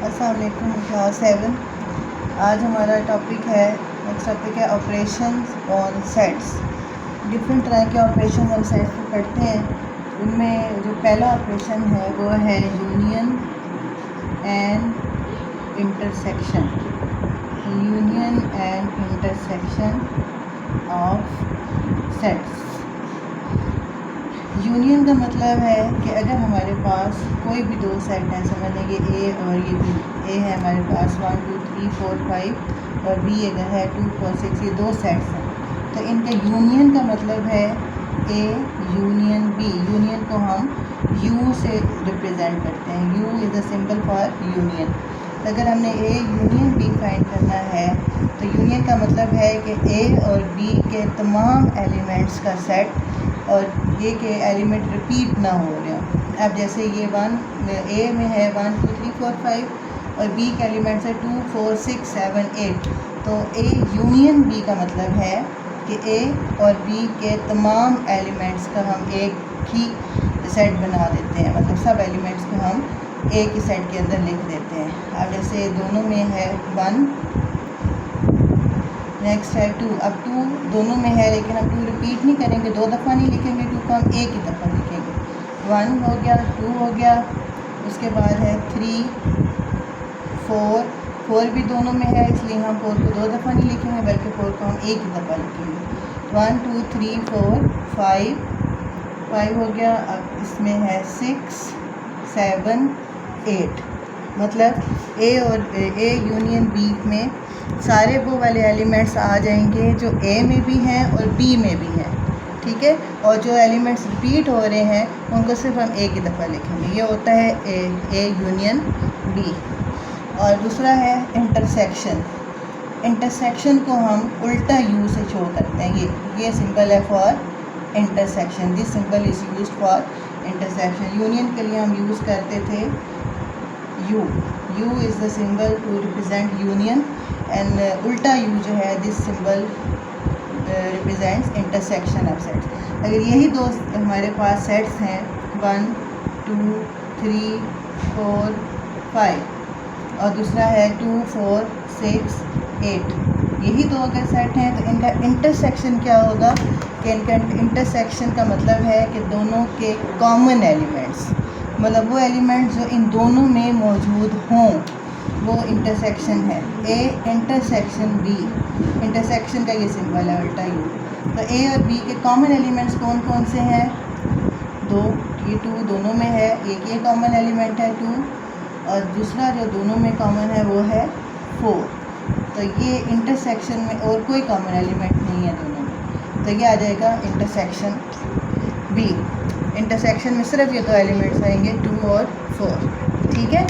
अस्सलाम वालेकुम क्लास 7। आज हमारा टॉपिक है ऑपरेशंस ऑन सेट्स। डिफरेंट तरह के ऑपरेशन हम सेट्स पे करते हैं। उनमें जो पहला ऑपरेशन है वो है union and intersection. Union and intersection of sets. Union का मतलब है कि अगर हमारे पास कोई भी दो सेट हैं, समझ लें कि ए और ये बी। ए है हमारे पास 1 2 3 4 5 और बी अगर है 2 4 6, ये दो सेट्स हैं। तो इनका यूनियन का मतलब है ए यूनियन बी। यूनियन को हम यू से रिप्रेजेंट करते हैं। You is a symbol for union. अगर हमने ए यूनियन बी फाइंड करना है तो यूनियन का मतलब है कि ए और बी के तमाम एलिमेंट्स का सेट, और ये के एलिमेंट रिपीट ना हो रहे हों। अब जैसे ये ए में है 1 2 3 4 5 और बी के एलिमेंट्स है 2 4 6 7 8। तो ए यूनियन बी का मतलब है कि ए और बी के तमाम एलिमेंट्स का हम एक ही सेट बना देते हैं, मतलब सब एलिमेंट्स को हम एक ही सेट के अंदर लिख देते हैं। अब जैसे दोनों में है 1, नेक्स्ट है 2। अब 2 दोनों में है लेकिन हम 2 रिपीट नहीं करेंगे, दो दफ़ा नहीं लिखेंगे 2 को, हम एक ही दफ़ा लिखेंगे। 1 हो गया, 2 हो गया, उसके बाद है 3 4। 4 भी दोनों में है इसलिए हम 4 को दो दफ़ा नहीं लिखेंगे बल्कि 4 को हम एक ही दफ़ा लिखेंगे। 1 2 3 4 5 हो गया। अब इसमें है 6 7 8। मतलब ए और ए यूनियन बी में सारे वो वाले एलिमेंट्स आ जाएंगे जो ए में भी हैं और बी में भी हैं, ठीक है। और जो एलिमेंट्स रिपीट हो रहे हैं उनको सिर्फ हम एक ही दफ़ा लिखेंगे। ये होता है ए यूनियन बी। और दूसरा है इंटरसेक्शन। इंटरसेक्शन को हम उल्टा यू से शो करते हैं। ये सिंबल है for intersection. This symbol is used for intersection. Union के लिए हम यूज़ करते थे U. U is the symbol to represent union and उल्टा यू जो है this symbol represents intersection of sets. अगर यही दो हमारे पास सेट्स हैं 1 2 3 4 5 और दूसरा है 2 4 6 8, यही दो अगर सेट हैं तो इनका इंटरसेक्शन क्या होगा कि इनका इंटरसेक्शन का मतलब है कि दोनों के कॉमन एलिमेंट्स, मतलब वो एलिमेंट्स जो इन दोनों में मौजूद हों, वो इंटरसेक्शन है। ए इंटरसेक्शन बी, इंटरसेक्शन का ये सिंबल है उल्टा यू। तो ए और बी के कॉमन एलिमेंट्स कौन कौन से हैं? दो। ये 2 दोनों में है, एक ये कॉमन एलिमेंट है 2 और दूसरा जो दोनों में कॉमन है वो है 4। तो ये इंटरसेक्शन में और कोई कॉमन एलिमेंट नहीं है दोनों में, तो ये आ जाएगा इंटरसेक्शन बी। इंटरसेक्शन में सिर्फ ये दो एलिमेंट्स आएंगे 2 और 4, ठीक है।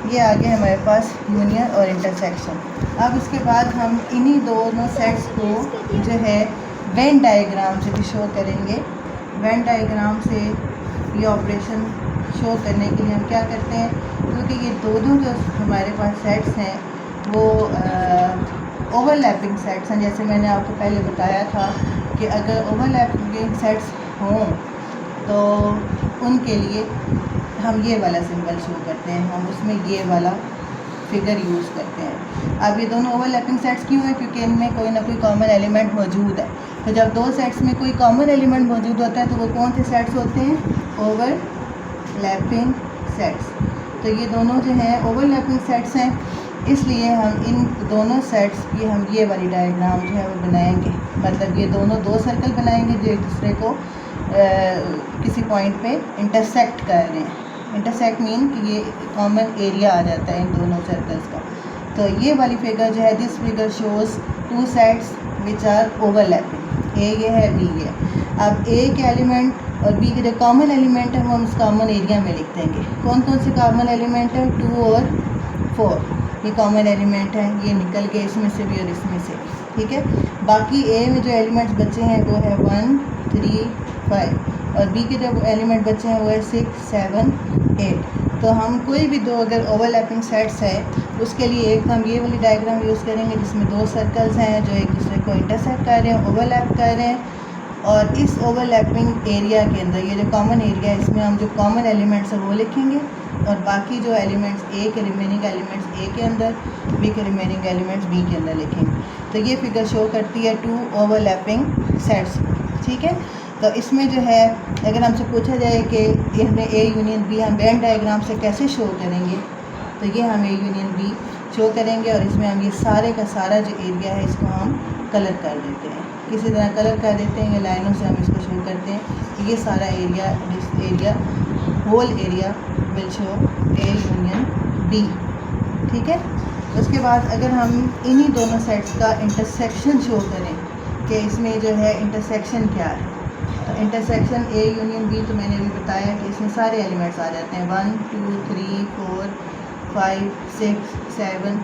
ये आ गया हमारे पास यूनियन और इंटरसेक्शन। अब इसके बाद हम इन्हीं दोनों सेट्स को जो है वेन डायग्राम से भी शो करेंगे। वेन डायग्राम से ये ऑपरेशन शो करने के लिए हम क्या करते हैं, क्योंकि ये दोनों जो हमारे पास सेट्स हैं वो ओवरलैपिंग सेट्स हैं। जैसे मैंने आपको पहले बताया था कि अगर ओवरलैपिंग सेट्स हों तो उनके लिए हम ये वाला सिंबल शो करते हैं, हम उसमें ये वाला फिगर यूज़ करते हैं। अब ये दोनों ओवरलैपिंग सेट्स क्यों हैं? क्योंकि इनमें कोई ना कोई कॉमन एलिमेंट मौजूद है। तो जब दो सेट्स में कोई कॉमन एलिमेंट मौजूद होता है तो वो कौन से सेट्स होते हैं? Overlapping sets. तो ये दोनों जो हैं ओवरलैपिंग सेट्स हैं, इसलिए हम इन दोनों सेट्स की हम ये वाली डायग्राम जो है वो बनाएंगे। मतलब ये दोनों दो सर्कल बनाएंगे जो एक दूसरे को किसी पॉइंट पे इंटरसेक्ट कर रहे हैं। इंटरसेक्ट मीन कि ये कॉमन एरिया आ जाता है इन दोनों सर्कल्स का। तो ये वाली फिगर जो है this figure shows 2 sets which are overlapping. A ये है, बी ये। अब ए के एलिमेंट और बी के जो कॉमन एलिमेंट है वो हम उस कॉमन एरिया में लिख देंगे। कौन कौन से कॉमन एलिमेंट है? 2 और 4 ये कॉमन एलिमेंट है, ये निकल गए इसमें से भी और इसमें से भी, ठीक है। बाकी ए में जो एलिमेंट्स बचे हैं वो है 1 3 5 और बी के जो एलिमेंट बचे हैं वो है 6 7 8। तो हम कोई भी दो अगर ओवरलैपिंग सेट्स है उसके लिए एक हम ये वाली डायग्राम यूज़ करेंगे जिसमें दो सर्कल्स हैं जो एक दूसरे को इंटरसेक्ट कर रहे हैं, ओवरलैप कर रहे हैं। और इस ओवरलैपिंग एरिया के अंदर ये जो कॉमन एरिया है इसमें हम जो कॉमन एलिमेंट्स हैं वो लिखेंगे और बाकी जो एलिमेंट्स ए के रिमेनिंग एलिमेंट्स ए के अंदर, बी के रिमेनिंग एलिमेंट्स बी के अंदर लिखेंगे। तो ये फिगर शो करती है 2 ओवरलैपिंग सेट्स, ठीक है। तो इसमें जो है अगर हमसे पूछा जाए कि इसमें ए यूनियन बी हम वेन डायग्राम से कैसे शो करेंगे, तो ये हम ए यूनियन बी शो करेंगे और इसमें हम ये सारे का सारा जो एरिया है इसको हम कलर कर देते हैं, किसी तरह कलर कर देते हैं, ये लाइनों से हम इसको शो करते हैं कि ये सारा area, this area whole area will show A union B, ठीक है। उसके बाद अगर हम इन्हीं दोनों सेट्स का इंटरसेक्शन शो करें कि इसमें जो है इंटरसेक्शन क्या है, तो इंटरसेक्शन ए यूनियन बी, तो मैंने अभी बताया कि इसमें सारे एलिमेंट्स आ जाते हैं 1 2 3 4 5 6 7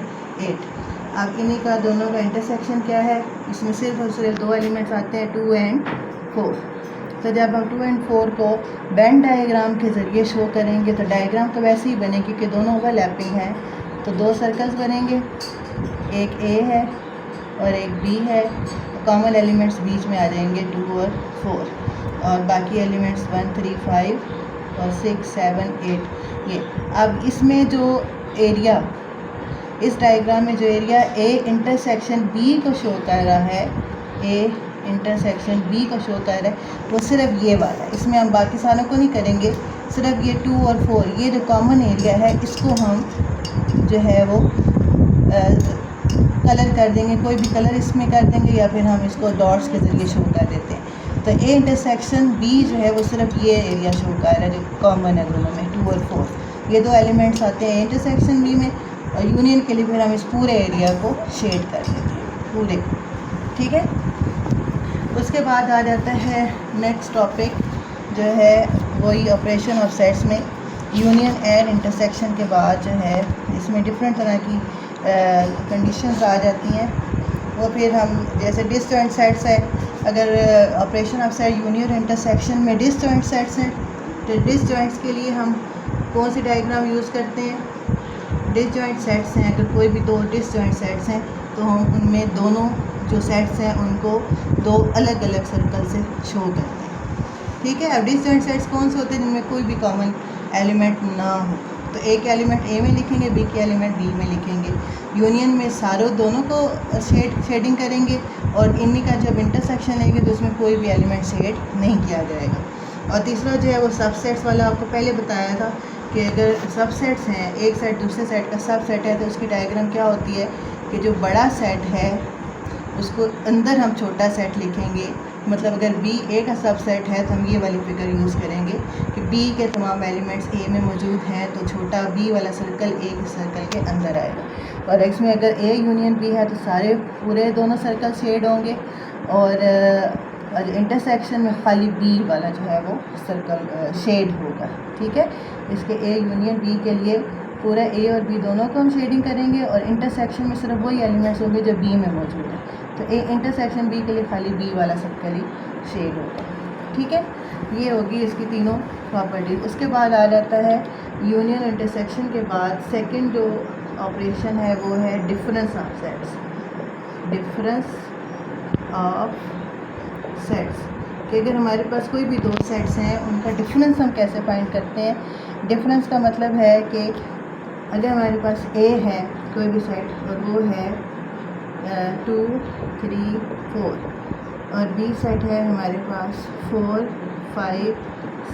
8। अब इन्हीं का दोनों का इंटरसेक्शन क्या है, इसमें सिर्फ और सिर्फ 2 एलिमेंट्स आते हैं 2 एंड 4। तो जब हम 2 एंड 4 को वेन डायग्राम के ज़रिए शो करेंगे तो डायग्राम तो वैसे ही बनेगी कि दोनों ओवरलैपिंग है, तो 2 सर्कल्स बनेंगे, एक ए है और एक बी है, कॉमन एलिमेंट्स बीच में आ जाएंगे 2 और 4 और बाकी एलिमेंट्स 1 3 5 और 6 7 8 ये। अब इसमें जो एरिया, इस डायग्राम में जो एरिया ए इंटरसेक्शन बी को शो कर रहा है, ए इंटरसेक्शन बी को शो कर रहा है, वो सिर्फ ये वाला है, इसमें हम बाकी सारों को नहीं करेंगे, सिर्फ ये 2 और 4 ये जो कॉमन एरिया है इसको हम जो है वो कलर कर देंगे, कोई भी कलर इसमें कर देंगे या फिर हम इसको डॉट्स के ज़रिए शो कर देते हैं। तो ए इंटरसेक्शन बी जो है वो सिर्फ ये एरिया शो कर रहा है जो कॉमन है दोनों में, 2 और 4 ये 2 एलिमेंट्स आते हैं इंटरसेक्शन बी में, और यूनियन के लिए फिर हम इस पूरे एरिया को शेड कर देते हैं पूरे, ठीक है। उसके बाद आ जाता है नेक्स्ट टॉपिक जो है वही ऑपरेशन ऑफ सेट्स में यूनियन एंड इंटरसेक्शन के बाद जो है इसमें डिफरेंट तरह की कंडीशंस आ जाती हैं। वो फिर हम जैसे डिसजॉइंट सेट्स है, अगर operation of set union intersection में डिसजॉइंट सेट्स हैं तो डिसजॉइंट्स के लिए हम कौन सी डायग्राम यूज़ करते हैं, डिसजॉइंट सेट्स हैं, अगर कोई भी 2 डिसजॉइंट सेट्स हैं तो हम उनमें दोनों जो सेट्स हैं उनको 2 अलग अलग सर्कल से शो करते हैं, ठीक है। अब डिसजॉइंट सेट्स कौन से होते हैं जिनमें कोई भी कॉमन एलिमेंट ना हो, तो ए के एलिमेंट ए में लिखेंगे, बी के एलिमेंट बी में लिखेंगे। यूनियन में सारों दोनों को शेडिंग करेंगे और इन्हीं का जब इंटरसेक्शन लेंगे तो उसमें कोई भी एलिमेंट शेड नहीं किया जाएगा। और तीसरा जो है वो सबसेट्स वाला आपको पहले बताया था कि अगर सबसेट्स हैं, एक सेट दूसरे सेट का सबसेट है तो उसकी डायग्राम क्या होती है कि जो बड़ा सेट है उसको अंदर हम छोटा सेट लिखेंगे, मतलब अगर बी ए का सबसेट है तो हम ये वाली फिगर यूज़ करेंगे कि बी के तमाम एलिमेंट्स ए में मौजूद हैं तो छोटा बी वाला सर्कल ए के सर्कल के अंदर आएगा, और इसमें अगर ए यूनियन बी है तो सारे पूरे दोनों सर्कल शेड होंगे, और इंटरसेक्शन में खाली बी वाला जो है वो सर्कल शेड होगा, ठीक है। इसके ए यूनियन बी के लिए पूरा ए और बी दोनों को हम शेडिंग करेंगे और इंटरसेक्शन में सिर्फ वही एलिमेंट्स होंगे जो बी में मौजूद है, तो ए इंटरसेक्शन बी के लिए खाली बी वाला सर्कल ही शेड होगा, ठीक है। ये होगी इसकी तीनों प्रॉपर्टीज। उसके बाद आ जाता है यूनियन इंटरसेक्शन के बाद सेकंड जो ऑपरेशन है वो है difference of sets. Difference of sets कि अगर हमारे पास कोई भी 2 सेट्स हैं उनका डिफरेंस हम कैसे फाइंड करते हैं। डिफरेंस का मतलब है कि अगर हमारे पास ए है कोई भी सेट और वो है 2 3 4 और बी सेट है हमारे पास 4 5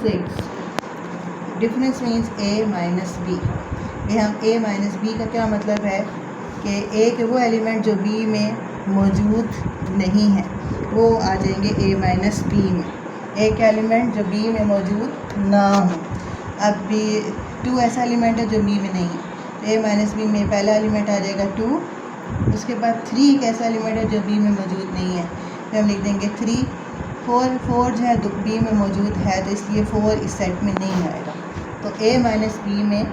6, डिफरेंस मीन्स ए माइनस बी। ये हम ए माइनस बी का क्या मतलब है कि ए के वो एलिमेंट जो बी में मौजूद नहीं है वो आ जाएंगे ए माइनस बी में, एक एलिमेंट जो बी में मौजूद ना हो। अब बी 2 ऐसा एलिमेंट है जो बी में नहीं है, तो ए माइनस बी में पहला एलिमेंट आ जाएगा 2, उसके बाद 3 एक ऐसा एलिमेंट है जो बी में मौजूद नहीं है, तो हम लिख देंगे 3। 4 जो है बी में मौजूद है तो इसलिए 4 इस सेट में नहीं आएगा, तो ए माइनस बी में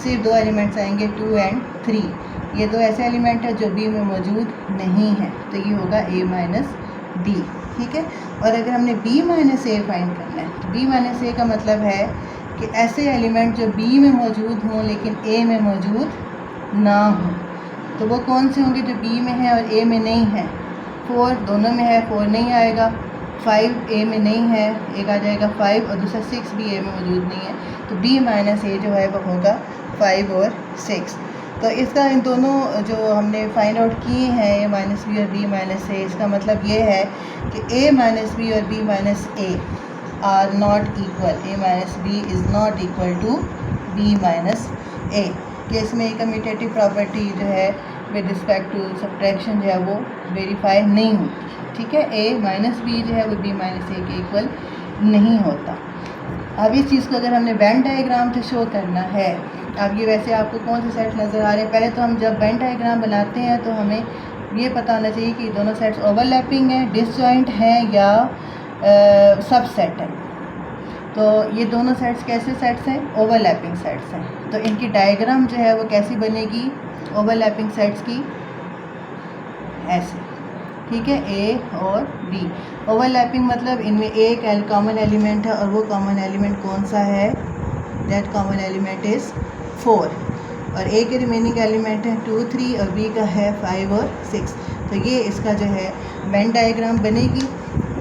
सिर्फ 2 एलिमेंट्स आएंगे 2 एंड 3, ये 2 ऐसे एलिमेंट है जो बी में मौजूद नहीं है, तो ये होगा ए माइनस बी, ठीक है। और अगर हमने बी माइनस ए फाइंड करना है तो बी माइनस ए का मतलब है कि ऐसे एलिमेंट जो बी में मौजूद हों लेकिन ए में मौजूद ना हो, तो वो कौन से होंगे जो बी में है और ए में नहीं है। 4 दोनों में है, 4 नहीं आएगा। 5 ए में नहीं है, एक आ जाएगा 5, और दूसरा 6 भी ए में मौजूद नहीं है, तो b माइनस ए जो है वो होगा 5 और 6। तो इसका इन दोनों जो हमने फाइंड आउट किए हैं ए माइनस बी और बी माइनस ए, इसका मतलब ये है कि ए माइनस बी और B minus A are not equal, A minus B is not equal to B minus A. कि इसमें एक कम्यूटेटिव प्रॉपर्टी जो है विद रिस्पेक्ट टू सब्ट्रैक्शन जो है वो वेरीफाई नहीं होती। ठीक है, ए माइनस बी जो है वो बी माइनस ए के इक्वल नहीं होता। अब इस चीज़ को अगर हमने वेन डायग्राम से शो करना है, अब ये वैसे आपको कौन से सेट्स नज़र आ रहे हैं, पहले तो हम जब वेन डायग्राम बनाते हैं तो हमें ये पता होना चाहिए कि दोनों सेट्स ओवरलैपिंग हैं, डिसजॉइंट हैं या सबसेट हैं। तो ये दोनों सेट्स कैसे सेट्स हैं? ओवरलैपिंग सेट्स हैं। तो इनकी डायग्राम जो है वो कैसी बनेगी ओवरलैपिंग सेट्स की? ऐसे। ठीक है, ए और बी ओवरलैपिंग मतलब इनमें एक कॉमन एलिमेंट है और वो कॉमन एलिमेंट कौन सा है? दैट कॉमन एलिमेंट इज़ 4 और ए के रिमेनिंग एलिमेंट है 2, 3 और बी का है 5 और 6। तो ये इसका जो है वेन डायग्राम बनेगी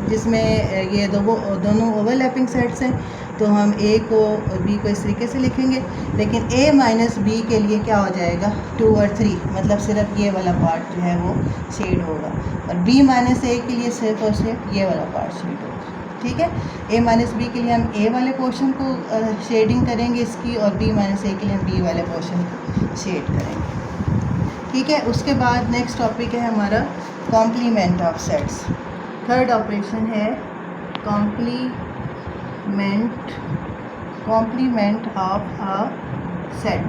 जिसमें ये दोनों ओवरलैपिंग सेट्स हैं। तो हम ए को और बी को इस तरीके से लिखेंगे, लेकिन ए माइनस बी के लिए क्या हो जाएगा? 2 और 3, मतलब सिर्फ ये वाला पार्ट जो है वो शेड होगा, और बी माइनस ए के लिए सिर्फ और सिर्फ ये वाला पार्ट शेड होगा। ठीक है, ए माइनस बी के लिए हम ए वाले पोर्शन को शेडिंग करेंगे इसकी, और बी माइनस ए के लिए हम बी वाले पोर्शन को शेड करेंगे। ठीक है, उसके बाद नेक्स्ट टॉपिक है हमारा complement of sets. Third operation है complement of a set.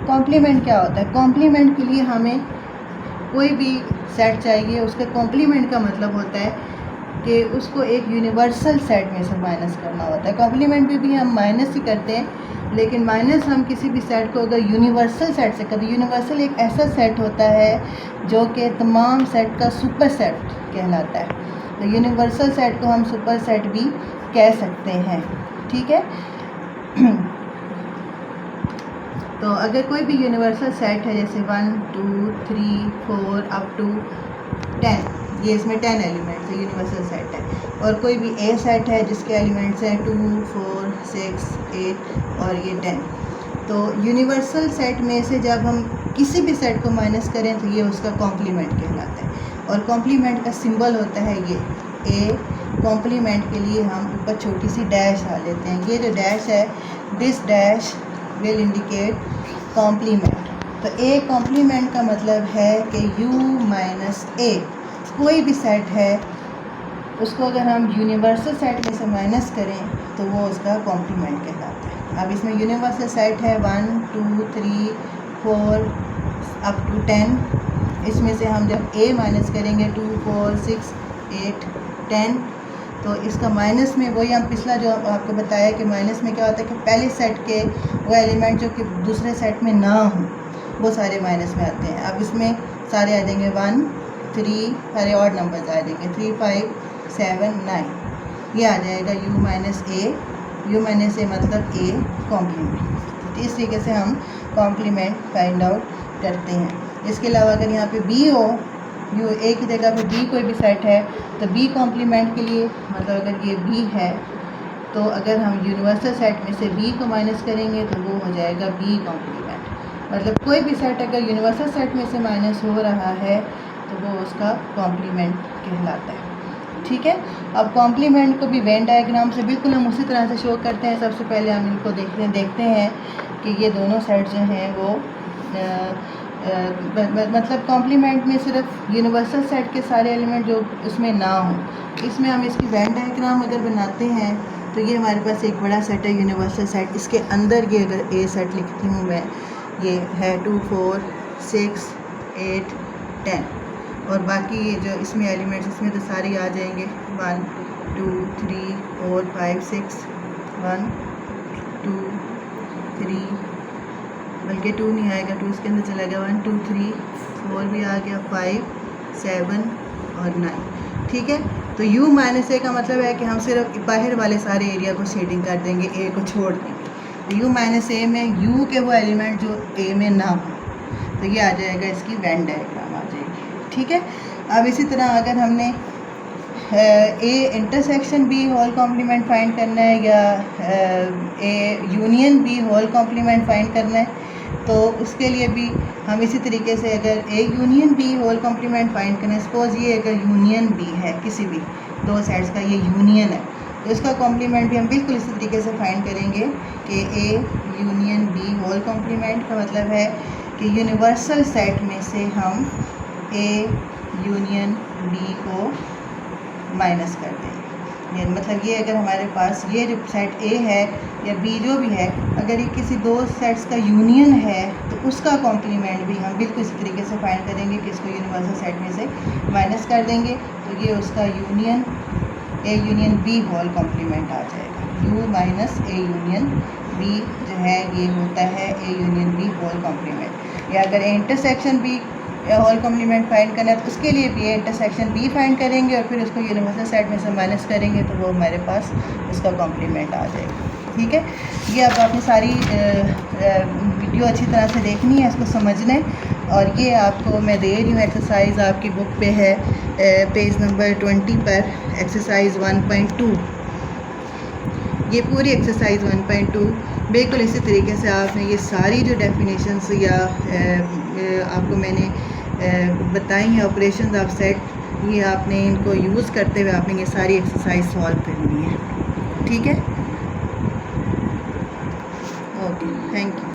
Complement क्या होता है? कॉम्प्लीमेंट के लिए हमें कोई भी सेट चाहिए, उसका कॉम्प्लीमेंट का मतलब होता है कि उसको एक यूनिवर्सल सेट में से माइनस करना होता है। कॉम्प्लीमेंट भी हम माइनस ही करते हैं, लेकिन माइनस हम किसी भी सेट को अगर यूनिवर्सल सेट से करते, यूनिवर्सल एक ऐसा सेट होता है जो कि तमाम सेट का सुपर सेट कहलाता है। तो यूनिवर्सल सेट को हम सुपर सेट भी कह सकते हैं। ठीक है, तो अगर कोई भी यूनिवर्सल सेट है जैसे 1, 2, 3, 4 अप टू 10, ये इसमें 10 एलिमेंट्स है, यूनिवर्सल सेट है। और कोई भी ए सेट है जिसके एलिमेंट्स हैं 2, 4, 6, 8 और ये 10। तो यूनिवर्सल सेट में से जब हम किसी भी सेट को माइनस करें तो ये उसका कॉम्प्लीमेंट कहलाता है, और कॉम्प्लीमेंट का सिंबल होता है ये ए। कॉम्प्लीमेंट के लिए हम ऊपर छोटी सी डैश डाल लेते हैं। ये जो डैश है, this dash will indicate complement. तो ए कॉम्प्लीमेंट का मतलब है कि u माइनस ए कोई भी सेट है उसको अगर हम यूनिवर्सल सेट में से माइनस करें तो वो उसका कॉम्प्लीमेंट कहलाता है। अब इसमें यूनिवर्सल सेट है 1, 2, 3, 4 अप टू 10। इसमें से हम जब a माइनस करेंगे 2, 4, 6, 8, 10, तो इसका माइनस में वही हम पिछला जो आपको बताया कि माइनस में क्या होता है कि पहले सेट के वो एलिमेंट जो कि दूसरे सेट में ना हो वो सारे माइनस में आते हैं। अब इसमें सारे आ जाएंगे 1, 3, सारे ऑड नंबर्स आ जाएंगे 3, 5, 7, 9, ये आ जाएगा u माइनस ए मतलब a कॉम्प्लीमेंट। तो इस तरीके से हम कॉम्प्लीमेंट फाइंड आउट करते हैं। इसके अलावा अगर यहाँ पे b हो, यू ए की जगह पे b कोई भी सेट है तो b कॉम्प्लीमेंट के लिए मतलब अगर ये b है तो अगर हम यूनिवर्सल सेट में से b को माइनस करेंगे तो वो हो जाएगा b कॉम्प्लीमेंट। मतलब कोई भी सेट अगर यूनिवर्सल सेट में से माइनस हो रहा है तो वो उसका कॉम्प्लीमेंट कहलाता है। ठीक है, अब कॉम्प्लीमेंट को भी वेन डायग्राम से बिल्कुल हम उसी तरह से शो करते हैं। सबसे पहले हम इनको देखते हैं कि ये दोनों सेट जो हैं वो मतलब कॉम्प्लीमेंट में सिर्फ यूनिवर्सल सेट के सारे एलिमेंट जो उसमें ना हो, इसमें हम इसकी वेन डायग्राम अगर बनाते हैं तो ये हमारे पास एक बड़ा सेट है यूनिवर्सल सेट। इसके अंदर ये अगर ए सेट लिखती हूँ मैं, ये है 2, 4, 6, 8, 10 और बाकी ये जो इसमें एलिमेंट्स इसमें तो सारे आ जाएंगे 1, 2, 3, 4, 5, 6, 1, 2, 3, बल्कि 2 नहीं आएगा, 2 इसके अंदर चला गया, 1, 2, 3, 4 भी आ गया, 5, 7 और 9। ठीक है, तो u माइनस ए का मतलब है कि हम सिर्फ बाहर वाले सारे एरिया को शेडिंग कर देंगे, ए को छोड़ देंगे। तो u माइनस ए में u के वो एलिमेंट जो ए में ना हो तो ये आ जाएगा, इसकी वेन डायग्राम आ जाएगी। ठीक है, अब इसी तरह अगर हमने A intersection B whole complement find करना है या A union B whole complement find करना है, तो उसके लिए भी हम इसी तरीके से अगर A union B whole complement find करना है, सपोज ये अगर यूनियन बी है, किसी भी दो साइड्स का ये यूनियन है, तो इसका कॉम्प्लीमेंट भी हम बिल्कुल इसी तरीके से फाइंड करेंगे कि A union B whole complement का मतलब है कि यूनिवर्सल सेट में से हम ए यूनियन बी को माइनस कर दें। ये मतलब ये अगर हमारे पास ये जो सेट ए है या बी जो भी है, अगर ये किसी दो सेट्स का यूनियन है तो उसका कॉम्प्लीमेंट भी हम बिल्कुल इसी तरीके से फाइंड करेंगे कि इसको यूनिवर्सल सेट में से माइनस कर देंगे, तो ये उसका union A union B whole complement आ जाएगा। U minus A union B जो है ये होता है A union B whole complement. या अगर A intersection B whole complement find करना है तो उसके लिए भी इंटरसेक्शन बी फाइंड करेंगे और फिर उसको यूनिवर्सल सेट में से माइनस करेंगे, तो वो हमारे पास उसका कॉम्प्लीमेंट आ जाएगा। ठीक है, ये अब आपने सारी वीडियो अच्छी तरह से देखनी है, इसको समझना है। और ये आपको मैं दे रही हूँ एक्सरसाइज, आपकी बुक पे है पेज नंबर 20 पर एक्सरसाइज 1.2। ये पूरी एक्सरसाइज 1.2 बिल्कुल इसी तरीके से आपने ये सारी जो डेफिनेशंस या आपको मैंने बताई हैं ऑपरेशंस ऑफ सेट, ये आपने इनको यूज़ करते हुए आपने ये सारी एक्सरसाइज सॉल्व करनी है। ठीक है, ओके, थैंक यू।